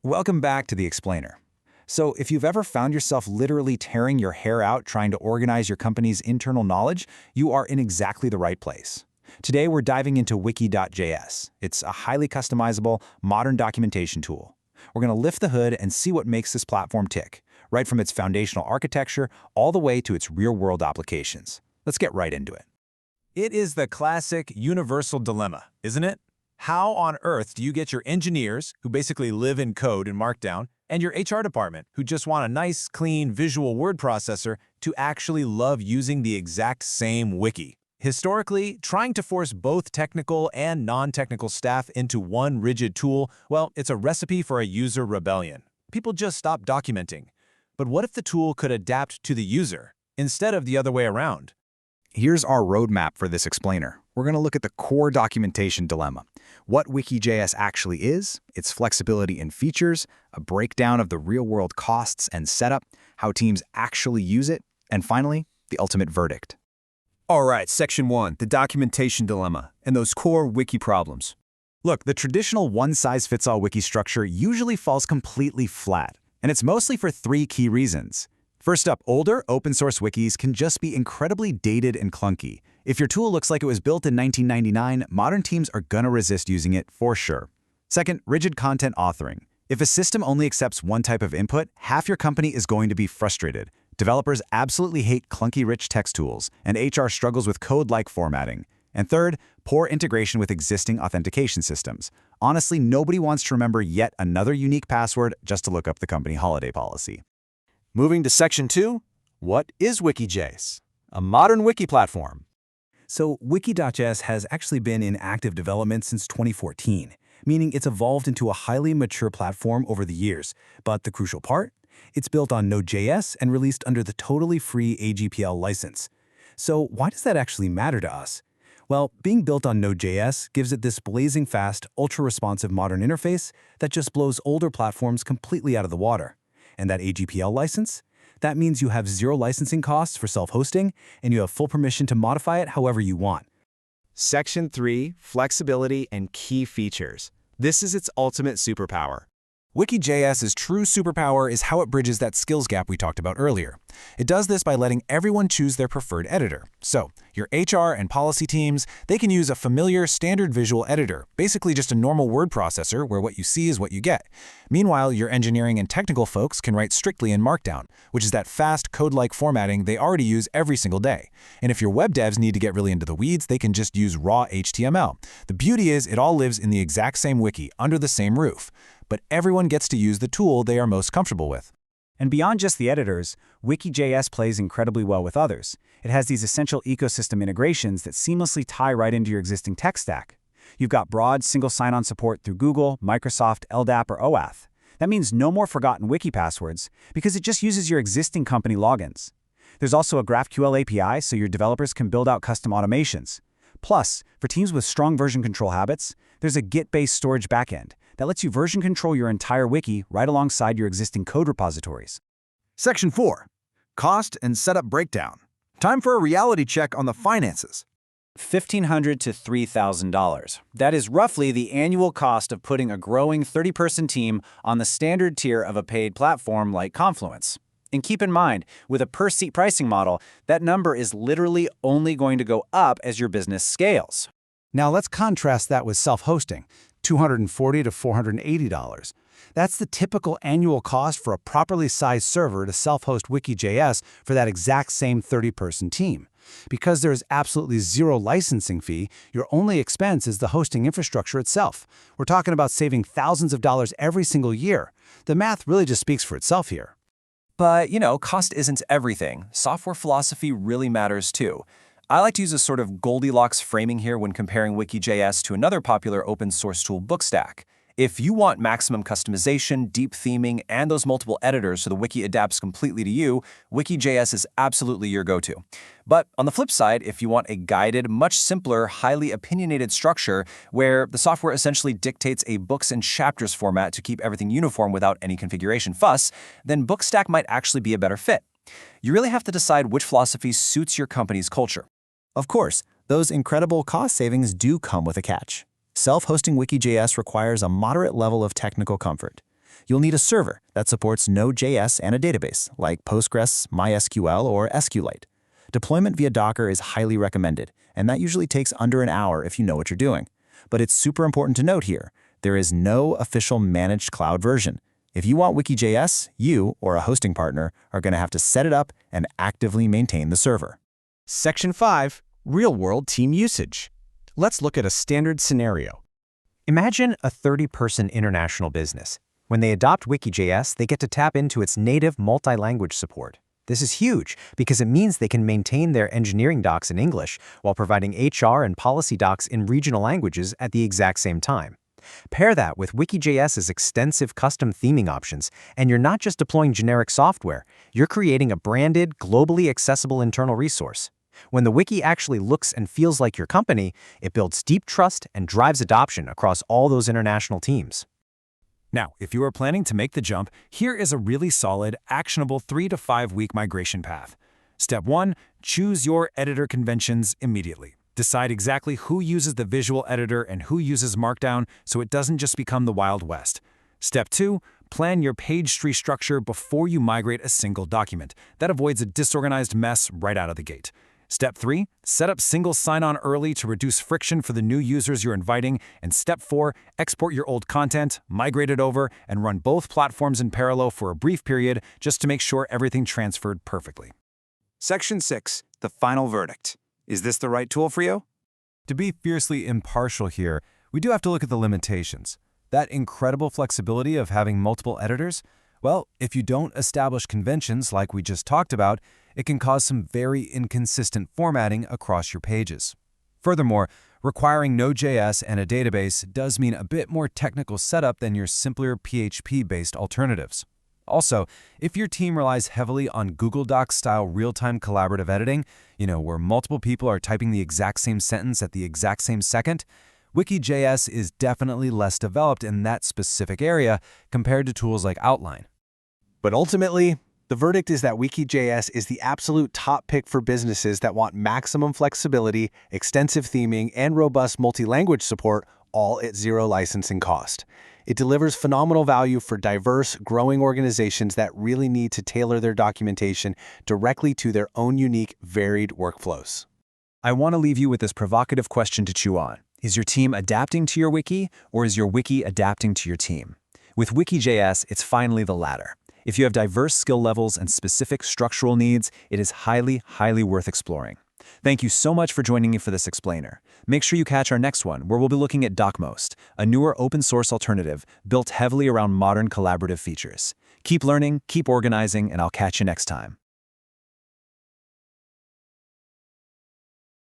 Welcome back to The Explainer. So, if you've ever found yourself literally tearing your hair out trying to organize your company's internal knowledge, you are in exactly the right place. Today, we're diving into Wiki.js. It's a highly customizable, modern documentation tool. We're going to lift the hood and see what makes this platform tick, right from its foundational architecture all the way to its real-world applications. Let's get right into it. It is the classic universal dilemma, isn't it? How on earth do you get your engineers, who basically live in code in Markdown, and your HR department, who just want a nice, clean, visual word processor, to actually love using the exact same wiki? Historically, trying to force both technical and non-technical staff into one rigid tool, well, it's a recipe for a user rebellion. People just stop documenting. But what if the tool could adapt to the user, instead of the other way around? Here's our roadmap for this explainer. We're going to look at the core documentation dilemma, what Wiki.js actually is, its flexibility and features, a breakdown of the real-world costs and setup, how teams actually use it, and finally, the ultimate verdict. All right, Section 1, the documentation dilemma, and those core wiki problems. Look, the traditional one-size-fits-all wiki structure usually falls completely flat, and it's mostly for three key reasons. First up, older open-source wikis can just be incredibly dated and clunky. If your tool looks like it was built in 1999, modern teams are gonna resist using it for sure. Second, rigid content authoring. If a system only accepts one type of input, half your company is going to be frustrated. Developers absolutely hate clunky rich text tools, and HR struggles with code-like formatting. And third, poor integration with existing authentication systems. Honestly, nobody wants to remember yet another unique password just to look up the company holiday policy. Moving to Section 2, what is Wiki.js? A modern wiki platform. So Wiki.js has actually been in active development since 2014, meaning it's evolved into a highly mature platform over the years. But the crucial part? It's built on Node.js and released under the totally free AGPL license. So why does that actually matter to us? Well, being built on Node.js gives it this blazing fast, ultra-responsive modern interface that just blows older platforms completely out of the water. And that AGPL license? That means you have zero licensing costs for self-hosting, and you have full permission to modify it however you want. Section 3, flexibility and key features. This is its ultimate superpower. Wiki.js's true superpower is how it bridges that skills gap we talked about earlier. It does this by letting everyone choose their preferred editor. So, your HR and policy teams, they can use a familiar standard visual editor, basically just a normal word processor where what you see is what you get. Meanwhile, your engineering and technical folks can write strictly in Markdown, which is that fast, code-like formatting they already use every single day. And if your web devs need to get really into the weeds, they can just use raw HTML. The beauty is it all lives in the exact same wiki, under the same roof. But everyone gets to use the tool they are most comfortable with. And beyond just the editors, Wiki.js plays incredibly well with others. It has these essential ecosystem integrations that seamlessly tie right into your existing tech stack. You've got broad single sign-on support through Google, Microsoft, LDAP, or OAuth. That means no more forgotten wiki passwords because it just uses your existing company logins. There's also a GraphQL API so your developers can build out custom automations. Plus, for teams with strong version control habits, there's a Git-based storage backend that lets you version control your entire wiki right alongside your existing code repositories. Section 4, cost and setup breakdown. Time for a reality check on the finances. $1,500 to $3,000. That is roughly the annual cost of putting a growing 30-person team on the standard tier of a paid platform like Confluence. And keep in mind, with a per-seat pricing model, that number is literally only going to go up as your business scales. Now let's contrast that with self-hosting, $240 to $480. That's the typical annual cost for a properly sized server to self-host Wiki.js for that exact same 30-person team. Because there is absolutely zero licensing fee, your only expense is the hosting infrastructure itself. We're talking about saving thousands of dollars every single year. The math really just speaks for itself here. But, cost isn't everything. Software philosophy really matters too. I like to use a sort of Goldilocks framing here when comparing Wiki.js to another popular open-source tool, Bookstack. If you want maximum customization, deep theming, and those multiple editors so the wiki adapts completely to you, Wiki.js is absolutely your go-to. But on the flip side, if you want a guided, much simpler, highly opinionated structure where the software essentially dictates a books and chapters format to keep everything uniform without any configuration fuss, then Bookstack might actually be a better fit. You really have to decide which philosophy suits your company's culture. Of course, those incredible cost savings do come with a catch. Self-hosting Wiki.js requires a moderate level of technical comfort. You'll need a server that supports Node.js and a database, like Postgres, MySQL, or SQLite. Deployment via Docker is highly recommended, and that usually takes under an hour if you know what you're doing. But it's super important to note here, there is no official managed cloud version. If you want Wiki.js, you, or a hosting partner, are going to have to set it up and actively maintain the server. Section 5, Real-World Team Usage. Let's look at a standard scenario. Imagine a 30-person international business. When they adopt Wiki.js, they get to tap into its native multi-language support. This is huge because it means they can maintain their engineering docs in English while providing HR and policy docs in regional languages at the exact same time. Pair that with Wiki.js's extensive custom theming options, and you're not just deploying generic software, you're creating a branded, globally accessible internal resource. When the wiki actually looks and feels like your company, it builds deep trust and drives adoption across all those international teams. Now, if you are planning to make the jump, here is a really solid, actionable 3 to 5 week migration path. Step 1, choose your editor conventions immediately. Decide exactly who uses the visual editor and who uses Markdown so it doesn't just become the Wild West. Step 2, plan your page tree structure before you migrate a single document. That avoids a disorganized mess right out of the gate. Step 3, set up single sign-on early to reduce friction for the new users you're inviting. And Step 4, export your old content, migrate it over, and run both platforms in parallel for a brief period just to make sure everything transferred perfectly. Section 6, the final verdict. Is this the right tool for you? To be fiercely impartial here, we do have to look at the limitations. That incredible flexibility of having multiple editors, well, if you don't establish conventions like we just talked about, it can cause some very inconsistent formatting across your pages. Furthermore, requiring Node.js and a database does mean a bit more technical setup than your simpler PHP-based alternatives. Also, if your team relies heavily on Google Docs-style real-time collaborative editing, where multiple people are typing the exact same sentence at the exact same second, Wiki.js is definitely less developed in that specific area compared to tools like Outline. But ultimately, the verdict is that Wiki.js is the absolute top pick for businesses that want maximum flexibility, extensive theming, and robust multi-language support, all at zero licensing cost. It delivers phenomenal value for diverse, growing organizations that really need to tailor their documentation directly to their own unique, varied workflows. I want to leave you with this provocative question to chew on. Is your team adapting to your wiki, or is your wiki adapting to your team? With Wiki.js, it's finally the latter. If you have diverse skill levels and specific structural needs, it is highly, highly worth exploring. Thank you so much for joining me for this explainer. Make sure you catch our next one, where we'll be looking at DocMost, a newer open-source alternative built heavily around modern collaborative features. Keep learning, keep organizing, and I'll catch you next time.